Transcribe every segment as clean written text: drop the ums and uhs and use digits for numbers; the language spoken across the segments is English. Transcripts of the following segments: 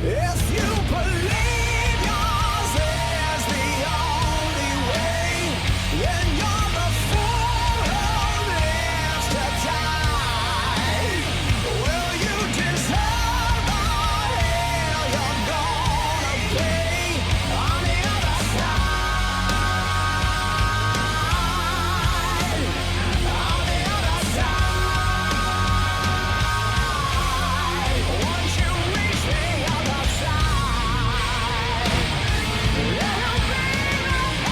If you believe yours is the only way, then you're the fool who lives to die. Will you deserve the hell you're gonna pay on the other side? On the other side. Once you reach the other side, there'll be no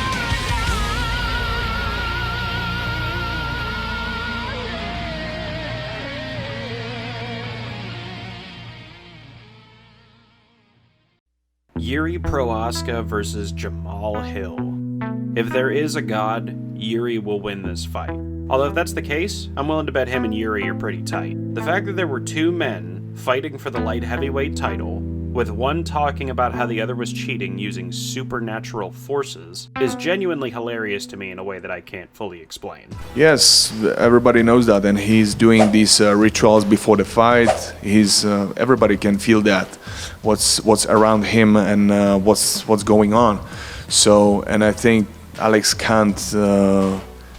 Yuri Prohaska versus Jamal Hill. If there is a god, Yuri will win this fight. Although if that's the case, I'm willing to bet him and Yuri are pretty tight. The fact that there were two men fighting for the light heavyweight title, with one talking about how the other was cheating using supernatural forces, is genuinely hilarious to me in a way that I can't fully explain. Yes, everybody knows that, and he's doing these rituals before the fight. Everybody can feel that, what's around him and what's going on. So, and I think Alex can't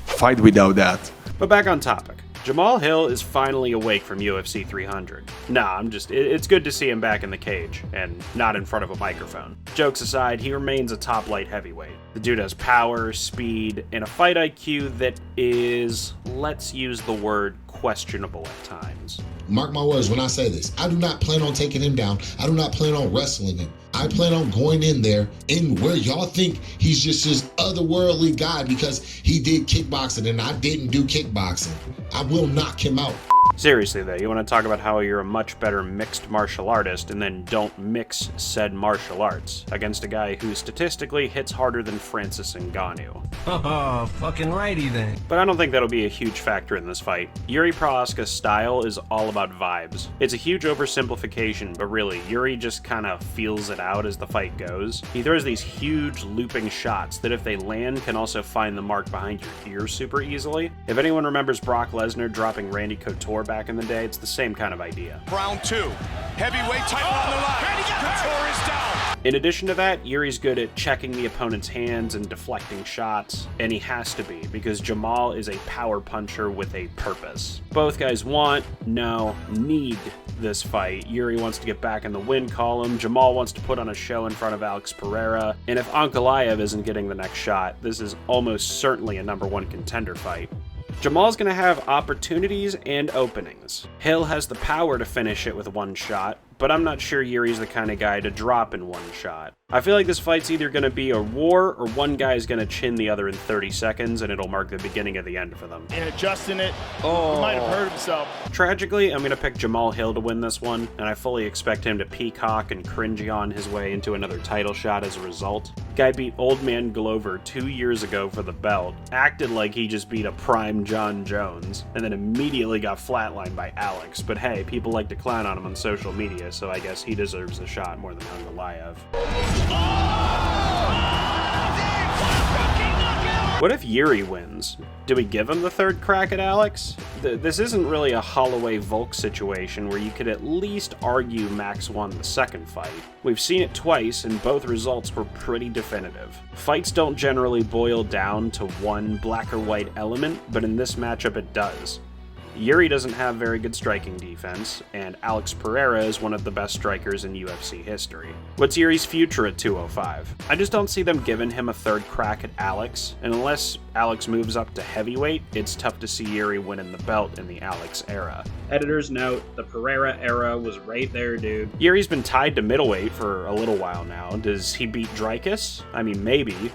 fight without that. But back on topic. Jamal Hill is finally awake from UFC 300. Nah, it's good to see him back in the cage, and not in front of a microphone. Jokes aside, he remains a top light heavyweight. The dude has power, speed, and a fight IQ that is, let's use the word, questionable at times. Mark my words when I say this. I do not plan on taking him down. I do not plan on wrestling him. I plan on going in there in where y'all think he's just this otherworldly guy because he did kickboxing and I didn't do kickboxing. I will knock him out. Seriously though, you want to talk about how you're a much better mixed martial artist and then don't mix said martial arts against a guy who statistically hits harder than Francis Ngannou. Oh, fucking righty then. But I don't think that'll be a huge factor in this fight. Yuri Prohaska's style is all about vibes. It's a huge oversimplification, but really, Yuri just kind of feels it out as the fight goes. He throws these huge looping shots that if they land can also find the mark behind your ear super easily. If anyone remembers Brock Lesnar dropping Randy Couture back in the day, it's the same kind of idea. Round 2. Heavyweight title on the line. Couture is down. In addition to that, Yuri's good at checking the opponent's hands and deflecting shots, and he has to be, because Jamal is a power puncher with a purpose. Both guys need this fight. Yuri wants to get back in the win column, Jamal wants to put on a show in front of Alex Pereira, and if Ankalaev isn't getting the next shot, this is almost certainly a #1 contender fight. Jamal's going to have opportunities and openings. Hill has the power to finish it with one shot, but I'm not sure Yuri's the kind of guy to drop in one shot. I feel like this fight's either going to be a war or one guy is going to chin the other in 30 seconds and it'll mark the beginning of the end for them. And adjusting it, he might have hurt himself. Tragically, I'm going to pick Jamal Hill to win this one, and I fully expect him to peacock and cringy on his way into another title shot as a result. Guy beat Old Man Glover 2 years ago for the belt, acted like he just beat a prime John Jones, and then immediately got flatlined by Alex. But hey, people like to clown on him on social media, so I guess he deserves a shot more than Ankalaev. What if Yuri wins? Do we give him the third crack at Alex? This isn't really a Holloway Volk situation where you could at least argue Max won the second fight. We've seen it twice and both results were pretty definitive. Fights don't generally boil down to one black or white element, but in this matchup it does. Yuri doesn't have very good striking defense, and Alex Pereira is one of the best strikers in UFC history. What's Yuri's future at 205? I just don't see them giving him a third crack at Alex, and unless Alex moves up to heavyweight, it's tough to see Yuri winning the belt in the Alex era. Editor's note, the Pereira era was right there, dude. Yuri's been tied to middleweight for a little while now. Does he beat Dricus? I mean, maybe,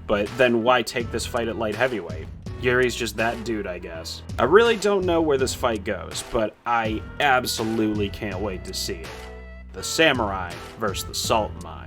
but then why take this fight at light heavyweight? Yuri's just that dude, I guess. I really don't know where this fight goes, but I absolutely can't wait to see it. The Samurai versus the Salt Mine.